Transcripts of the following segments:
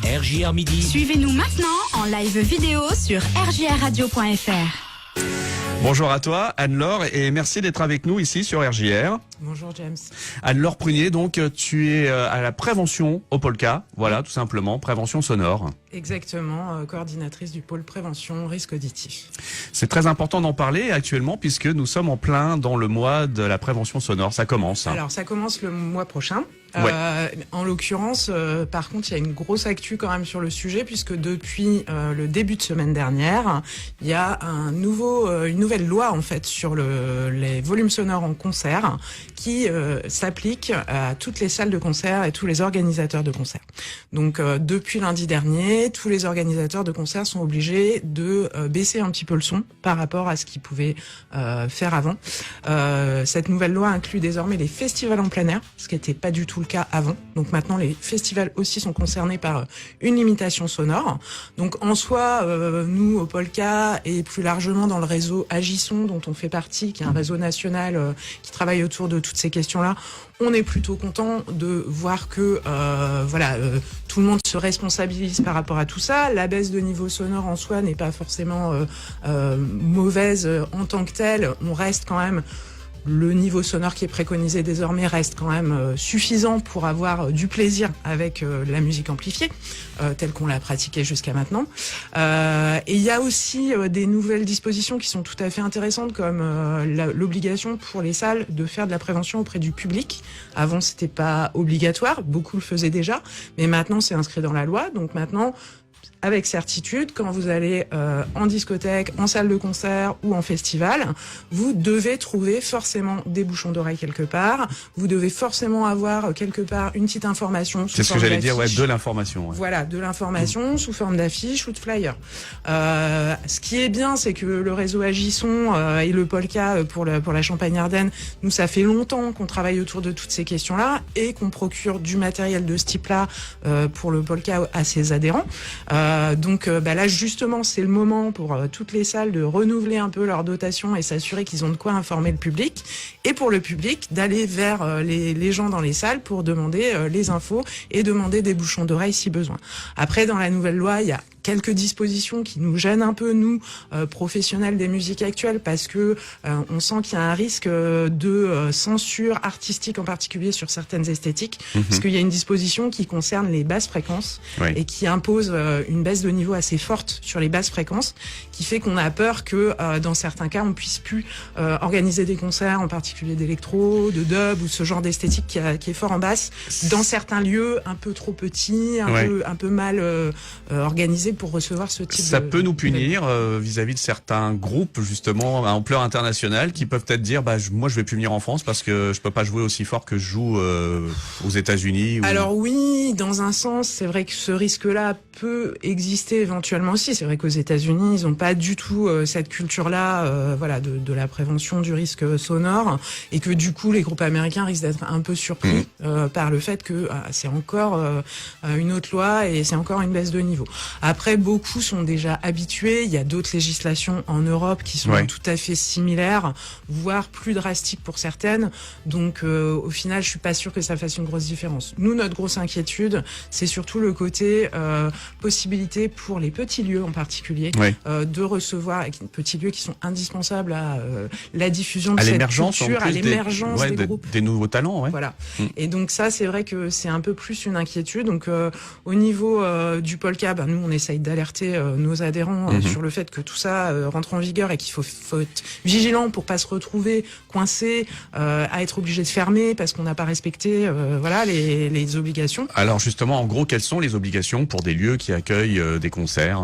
RJR Midi. Suivez-nous maintenant en live vidéo sur rjrradio.fr. Bonjour à toi, Anne-Laure, et merci d'être avec nous ici sur RJR. Bonjour James. Anne-Laure Prunier, donc tu es à la prévention au Polka, voilà, tout simplement, prévention sonore. Exactement, coordinatrice du pôle prévention risque auditif. C'est très important d'en parler actuellement puisque nous sommes en plein dans le mois de la prévention sonore, ça commence. Alors ça commence le mois prochain. Ouais. En l'occurrence, par contre, il y a une grosse actu quand même sur le sujet puisque depuis le début de semaine dernière, il y a une nouvelle loi en fait sur les volumes sonores en concert qui s'applique à toutes les salles de concert et tous les organisateurs de concerts. Donc depuis lundi dernier, tous les organisateurs de concerts sont obligés de baisser un petit peu le son par rapport à ce qu'ils pouvaient faire avant. Cette nouvelle loi inclut désormais les festivals en plein air, ce qui n'était pas du tout le cas avant. Donc maintenant, les festivals aussi sont concernés par une limitation sonore. Donc en soi, nous au Polka et plus largement dans le réseau Agisson dont on fait partie, qui est un réseau national qui travaille autour de toutes ces questions-là, on est plutôt content de voir que tout le monde se responsabilise par rapport à tout ça. La baisse de niveau sonore en soi n'est pas forcément mauvaise en tant que telle. On reste quand même, le niveau sonore qui est préconisé désormais reste quand même suffisant pour avoir du plaisir avec la musique amplifiée, telle qu'on l'a pratiquée jusqu'à maintenant. Et il y a aussi des nouvelles dispositions qui sont tout à fait intéressantes, comme l'obligation pour les salles de faire de la prévention auprès du public. Avant, c'était pas obligatoire, beaucoup le faisaient déjà, mais maintenant c'est inscrit dans la loi. Donc maintenant, avec certitude, quand vous allez en discothèque, en salle de concert ou en festival, vous devez trouver forcément des bouchons d'oreille quelque part. Vous devez forcément avoir quelque part une petite information. C'est ce que j'allais dire, ouais, de l'information. Ouais. Voilà, de l'information sous forme d'affiche ou de flyer. Ce qui est bien, c'est que le réseau Agisson et le Polka pour la Champagne-Ardenne, nous, ça fait longtemps qu'on travaille autour de toutes ces questions-là et qu'on procure du matériel de ce type-là pour le Polka à ses adhérents. Donc là justement c'est le moment pour toutes les salles de renouveler un peu leur dotation et s'assurer qu'ils ont de quoi informer le public, et pour le public d'aller vers les gens dans les salles pour demander les infos et demander des bouchons d'oreille si besoin. Après, dans la nouvelle loi, il y a quelques dispositions qui nous gênent un peu, nous, professionnels des musiques actuelles, parce que on sent qu'il y a un risque de censure artistique, en particulier sur certaines esthétiques, parce qu'il y a une disposition qui concerne les basses fréquences et qui impose une baisse de niveau assez forte sur les basses fréquences, qui fait qu'on a peur que dans certains cas, on puisse plus organiser des concerts, en particulier d'électro, de dub ou ce genre d'esthétique qui est fort en basse, dans certains lieux un peu trop petits, un peu mal organisés pour recevoir ce type ça peut nous punir vis-à-vis de certains groupes justement à ampleur internationale qui peuvent peut-être dire moi je vais plus venir en France parce que je peux pas jouer aussi fort que je joue aux États-Unis. Alors oui, dans un sens, c'est vrai que ce risque-là peut exister éventuellement aussi. C'est vrai qu'aux États-Unis, ils ont pas du tout cette culture-là, de la prévention du risque sonore, et que du coup, les groupes américains risquent d'être un peu surpris par le fait que c'est encore une autre loi et c'est encore une baisse de niveau. Après, beaucoup sont déjà habitués. Il y a d'autres législations en Europe qui sont tout à fait similaires, voire plus drastiques pour certaines. Donc, au final, je suis pas sûre que ça fasse une grosse différence. Nous, notre grosse inquiétude, c'est surtout le côté possibilité pour les petits lieux en particulier de recevoir, avec petits lieux qui sont indispensables à la diffusion de cette culture, à l'émergence des groupes, des nouveaux talents. Voilà. Et donc ça, c'est vrai que c'est un peu plus une inquiétude. Donc au niveau du Polka, nous on essaye d'alerter nos adhérents sur le fait que tout ça rentre en vigueur et qu'il faut être vigilant pour pas se retrouver coincé, à être obligé de fermer parce qu'on n'a pas respecté les obligations. Alors justement, en gros, quelles sont les obligations pour des lieux qui accueillent des concerts?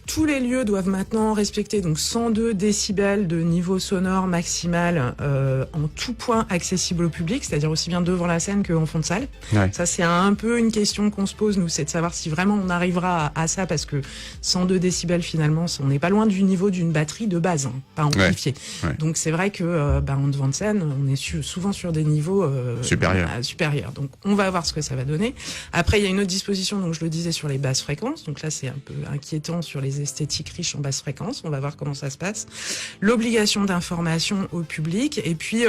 Tous les lieux doivent maintenant respecter donc 102 décibels de niveau sonore maximal en tout point accessible au public, c'est-à-dire aussi bien devant la scène qu'en fond de salle. Ça, c'est un peu une question qu'on se pose, nous, c'est de savoir si vraiment on arrivera reviendra à ça parce que 102 décibels finalement, on n'est pas loin du niveau d'une batterie de base, pas amplifiée. Ouais. Donc c'est vrai que en devant de scène, on est souvent sur des niveaux supérieurs. Donc on va voir ce que ça va donner. Après, il y a une autre disposition, donc je le disais, sur les basses fréquences. Donc là, c'est un peu inquiétant sur les esthétiques riches en basses fréquences. On va voir comment ça se passe. L'obligation d'information au public et puis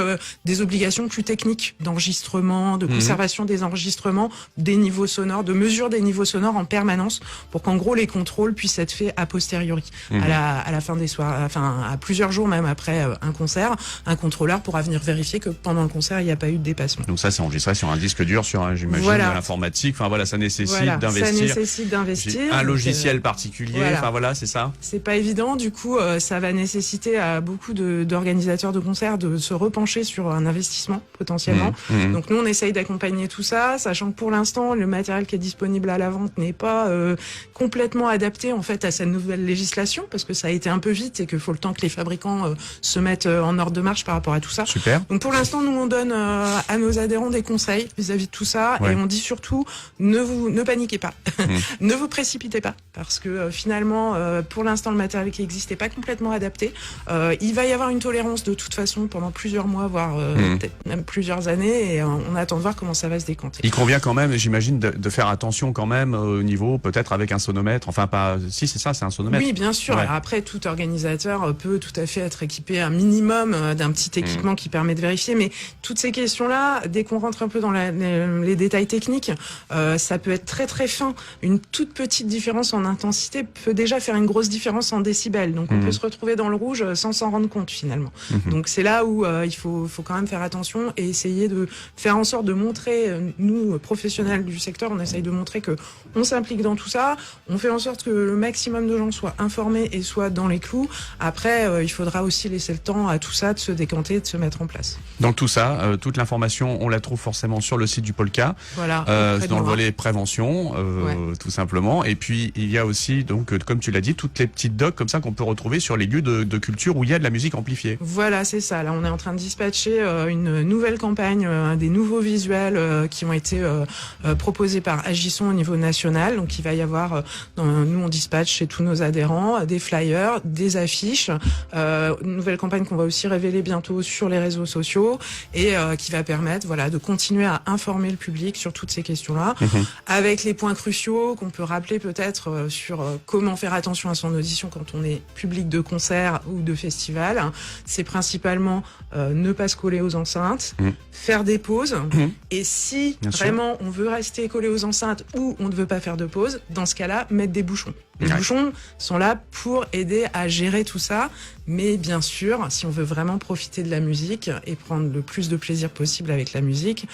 des obligations plus techniques d'enregistrement, de conservation des enregistrements, des niveaux sonores, de mesure des niveaux sonores en permanence pour qu'en gros les contrôles puissent être faits a posteriori à la fin des soirs, enfin à plusieurs jours même après un concert, un contrôleur pourra venir vérifier que pendant le concert il n'y a pas eu de dépassement. Donc ça c'est enregistré sur un disque dur, sur j'imagine de l'informatique. Enfin voilà, ça nécessite d'investir. Un logiciel particulier. Enfin voilà, c'est ça. C'est pas évident. Du coup, ça va nécessiter à beaucoup d'organisateurs de concerts de se repencher sur un investissement potentiellement. Donc nous on essaye d'accompagner tout ça, sachant que pour l'instant le matériel qui est disponible à la vente n'est pas complètement adapté en fait à cette nouvelle législation parce que ça a été un peu vite et qu'il faut le temps que les fabricants se mettent en ordre de marche par rapport à tout ça. Super. Donc pour l'instant nous on donne à nos adhérents des conseils vis-à-vis de tout ça et on dit surtout ne paniquez pas, ne vous précipitez pas parce que finalement pour l'instant le matériel qui existe n'est pas complètement adapté. Il va y avoir une tolérance de toute façon pendant plusieurs mois voire peut-être même plusieurs années et on attend de voir comment ça va se décanter. Il convient quand même, j'imagine, de faire attention quand même au niveau, peut-être avec un sonomètre, enfin pas, si c'est ça, c'est un sonomètre. Oui, bien sûr. Alors après, tout organisateur peut tout à fait être équipé un minimum d'un petit équipement qui permet de vérifier, mais toutes ces questions-là, dès qu'on rentre un peu dans les détails techniques, ça peut être très très fin. Une toute petite différence en intensité peut déjà faire une grosse différence en décibels. Donc on peut se retrouver dans le rouge sans s'en rendre compte finalement. Donc c'est là où il faut quand même faire attention et essayer de faire en sorte de montrer, nous professionnels du secteur, on essaye de montrer que on s'implique dans tout ça, on fait en sorte que le maximum de gens soient informés et soient dans les clous. Après, il faudra aussi laisser le temps à tout ça de se décanter, de se mettre en place. Dans tout ça, toute l'information, on la trouve forcément sur le site du Polka, voilà, dans le volet prévention, tout simplement. Et puis il y a aussi, donc, comme tu l'as dit, toutes les petites docs comme ça qu'on peut retrouver sur les lieux de culture où il y a de la musique amplifiée. Voilà, c'est ça. Là, on est en train de dispatcher une nouvelle campagne, des nouveaux visuels qui ont été proposés par Agisson au niveau national. Donc il va y avoir, nous on dispatche chez tous nos adhérents, des flyers, des affiches, une nouvelle campagne qu'on va aussi révéler bientôt sur les réseaux sociaux et qui va permettre de continuer à informer le public sur toutes ces questions-là, avec les points cruciaux qu'on peut rappeler peut-être sur comment faire attention à son audition quand on est public de concert ou de festival. C'est principalement ne pas se coller aux enceintes, faire des pauses et si vraiment on veut rester collé aux enceintes ou on ne veut pas faire de pause, dans ce cas-là, mettre des bouchons. Les bouchons sont là pour aider à gérer tout ça, mais bien sûr, si on veut vraiment profiter de la musique et prendre le plus de plaisir possible avec la musique,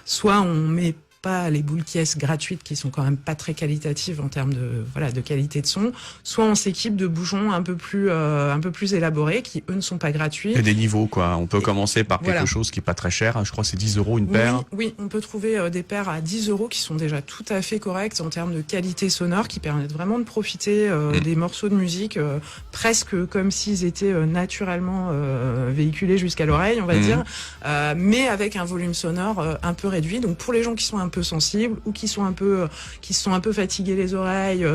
soit on met pas les boules qui est gratuites qui sont quand même pas très qualitatives en termes de qualité de son, soit on s'équipe de bouchons un peu plus élaborés qui eux ne sont pas gratuits. Il y a des niveaux quoi, on peut commencer par quelque chose qui est pas très cher, je crois que c'est 10 € une paire. Oui, on peut trouver des paires à 10 € qui sont déjà tout à fait correctes en termes de qualité sonore qui permettent vraiment de profiter des morceaux de musique presque comme s'ils étaient naturellement véhiculés jusqu'à l'oreille, on va dire, mais avec un volume sonore un peu réduit. Donc pour les gens qui sont un peu sensibles ou qui sont un peu fatigués les oreilles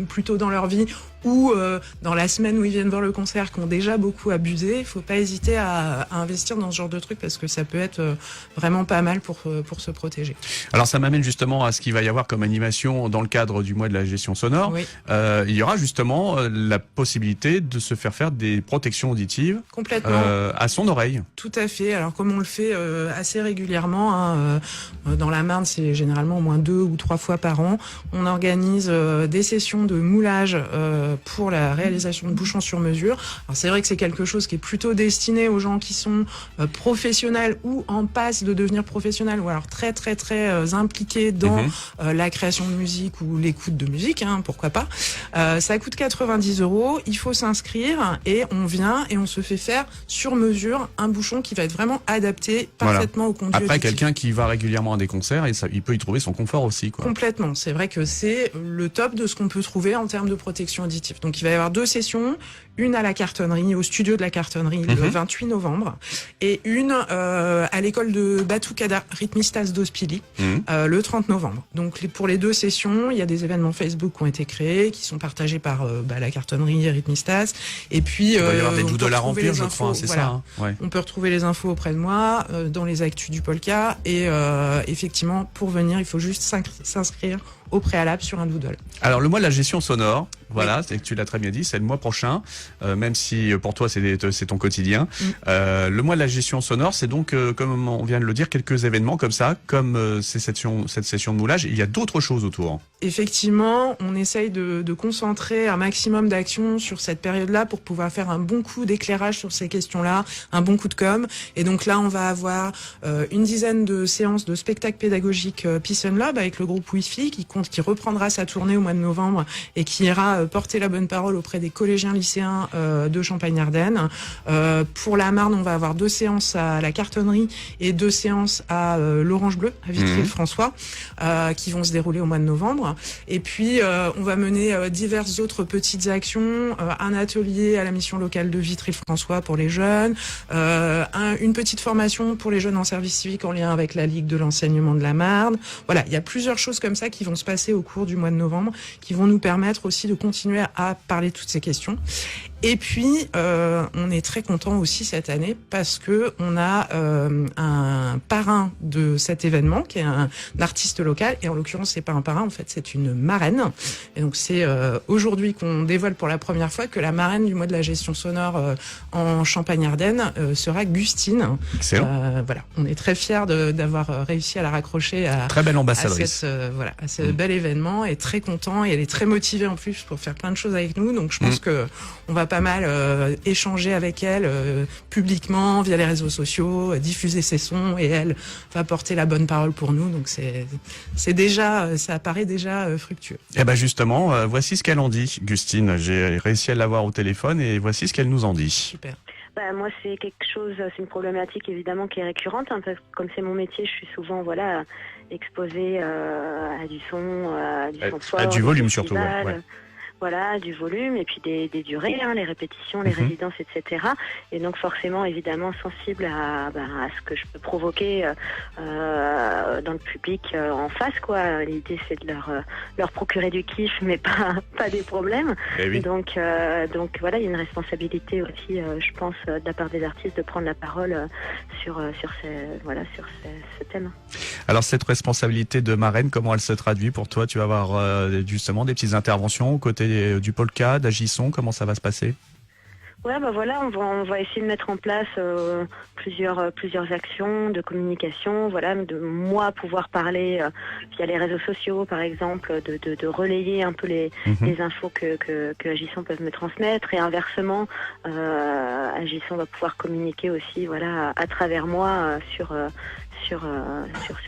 plutôt dans leur vie ou dans la semaine où ils viennent voir le concert qui ont déjà beaucoup abusé, il faut pas hésiter à investir dans ce genre de truc parce que ça peut être vraiment pas mal pour se protéger. Alors ça m'amène justement à ce qu'il va y avoir comme animation dans le cadre du mois de la gestion sonore. Il y aura justement la possibilité de se faire des protections auditives complètement à son oreille. Tout à fait. Alors comme on le fait assez régulièrement, dans la Marne, c'est généralement au moins 2 ou 3 fois par an, on organise des sessions de moulage pour la réalisation de bouchons sur mesure. Alors c'est vrai que c'est quelque chose qui est plutôt destiné aux gens qui sont professionnels ou en passe de devenir professionnels ou alors très très très impliqués dans la création de musique ou l'écoute de musique, pourquoi pas. Ça coûte 90 €, il faut s'inscrire et on vient et on se fait faire sur mesure un bouchon qui va être vraiment adapté parfaitement au conduit auditif. Après quelqu'un qui va régulièrement à des concerts et il peut y trouver son confort aussi quoi. Complètement, c'est vrai que c'est le top de ce qu'on peut trouver en termes de protection auditive positif. Donc il va y avoir 2 sessions, une à la Cartonnerie, au studio de la Cartonnerie le 28 novembre, et une à l'école de Batoukada, Rythmistas d'Ospili, le 30 novembre. Donc pour les 2 sessions, il y a des événements Facebook qui ont été créés, qui sont partagés par la Cartonnerie et Rythmistas. Et puis il va y avoir des doodles à remplir, je crois, c'est voilà. ça. Hein, ouais. On peut retrouver les infos auprès de moi dans les actus du Polka, et effectivement, pour venir, il faut juste s'inscrire au préalable sur un doodle. Alors le mois de la gestion sonore, voilà, c'est que tu l'as très bien dit, c'est le mois prochain, même si pour toi c'est ton quotidien. Le mois de la gestion sonore, c'est donc, comme on vient de le dire, quelques événements comme ça, comme cette session de moulage. Il y a d'autres choses autour. Effectivement, on essaye de concentrer un maximum d'actions sur cette période-là pour pouvoir faire un bon coup d'éclairage sur ces questions-là, un bon coup de com. Et donc là, on va avoir une dizaine de séances de spectacles pédagogiques Peace and Love avec le groupe Wi-Fi qui reprendra sa tournée au mois de novembre et qui ira porter la bonne parole auprès des collégiens lycéens de Champagne-Ardenne. Pour la Marne, on va avoir 2 séances à la Cartonnerie et 2 séances à l'Orange Bleu, à Vitry-le-François, qui vont se dérouler au mois de novembre. Et puis, on va mener diverses autres petites actions, un atelier à la mission locale de Vitry-le-François pour les jeunes, une petite formation pour les jeunes en service civique en lien avec la Ligue de l'enseignement de la Marne. Voilà, il y a plusieurs choses comme ça qui vont se passer au cours du mois de novembre, qui vont nous permettre aussi de continuer à parler de toutes ces questions. Et puis, on est très content aussi cette année parce que on a un parrain de cet événement qui est un artiste local, et en l'occurrence c'est pas un parrain, en fait c'est une marraine. Et donc c'est aujourd'hui qu'on dévoile pour la première fois que la marraine du mois de la gestion sonore en Champagne-Ardenne sera Gustine. Excellent. Voilà, on est très fiers d'avoir réussi à la raccrocher très belle ambassadrice. À ce bel événement, et très content, et elle est très motivée en plus pour faire plein de choses avec nous. Donc je pense que on va pas mal échanger avec elle publiquement via les réseaux sociaux, diffuser ses sons, et elle va porter la bonne parole pour nous. Donc c'est déjà, ça apparaît déjà fructueux. Et ben justement, voici ce qu'elle en dit, Gustine. J'ai réussi à l'avoir au téléphone et voici ce qu'elle nous en dit. Super. Moi, c'est une problématique évidemment qui est récurrente, hein, parce que comme c'est mon métier, je suis souvent exposée à du son, fort, à du volume surtout. Voilà, du volume, et puis des durées, hein, les répétitions, les résidences, etc. Et donc forcément, évidemment, sensible à ce que je peux provoquer dans le public en face, quoi. L'idée, c'est de leur procurer du kiff, mais pas des problèmes. Oui. Donc voilà, il y a une responsabilité aussi, je pense, de la part des artistes de prendre la parole sur ce thème. Alors cette responsabilité de marraine, comment elle se traduit pour toi? Tu vas avoir justement des petites interventions aux côtés du Polka, d'Agisson, comment ça va se passer? Ouais, on va essayer de mettre en place plusieurs actions de communication, de moi pouvoir parler via les réseaux sociaux, par exemple, de relayer un peu les infos que Agisson peuvent me transmettre, et inversement, Agisson va pouvoir communiquer aussi, à travers moi sur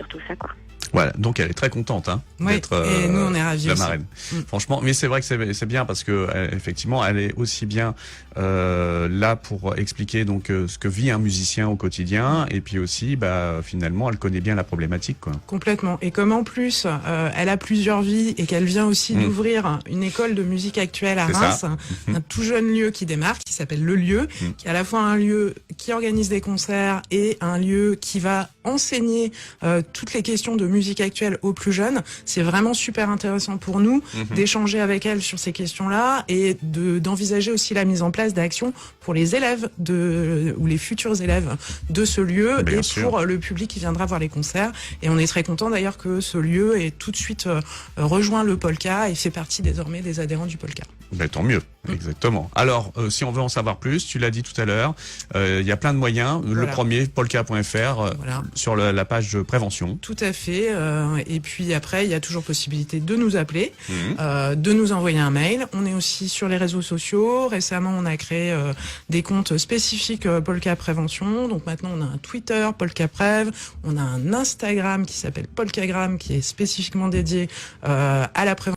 tout ça, quoi. Voilà, donc elle est très contente d'être et nous on est ravis la aussi. marraine. Franchement, mais c'est vrai que c'est bien parce que effectivement, elle est aussi bien là pour expliquer donc ce que vit un musicien au quotidien, et puis aussi finalement elle connaît bien la problématique, quoi. Complètement. Et comme en plus elle a plusieurs vies et qu'elle vient aussi d'ouvrir une école de musique actuelle à Reims, un tout jeune lieu qui démarre, qui s'appelle Le Lieu, qui est à la fois un lieu qui organise des concerts et un lieu qui va enseigner toutes les questions de musique actuelle aux plus jeunes. C'est vraiment super intéressant pour nous d'échanger avec elle sur ces questions-là, et d'envisager aussi la mise en place d'actions pour les élèves ou les futurs élèves de ce lieu, bien et sûr, pour le public qui viendra voir les concerts. Et on est très content d'ailleurs que ce lieu ait tout de suite rejoint le Polka et fait partie désormais des adhérents du Polka. Tant mieux, exactement. Alors, si on veut en savoir plus, tu l'as dit tout à l'heure, il y a plein de moyens. Le premier, polka.fr, sur la page prévention. Tout à fait. Et puis après, il y a toujours possibilité de nous appeler, de nous envoyer un mail. On est aussi sur les réseaux sociaux. Récemment, on a créé des comptes spécifiques Polka Prévention. Donc maintenant, on a un Twitter, Polka Prév. On a un Instagram qui s'appelle Polkagram, qui est spécifiquement dédié à la prévention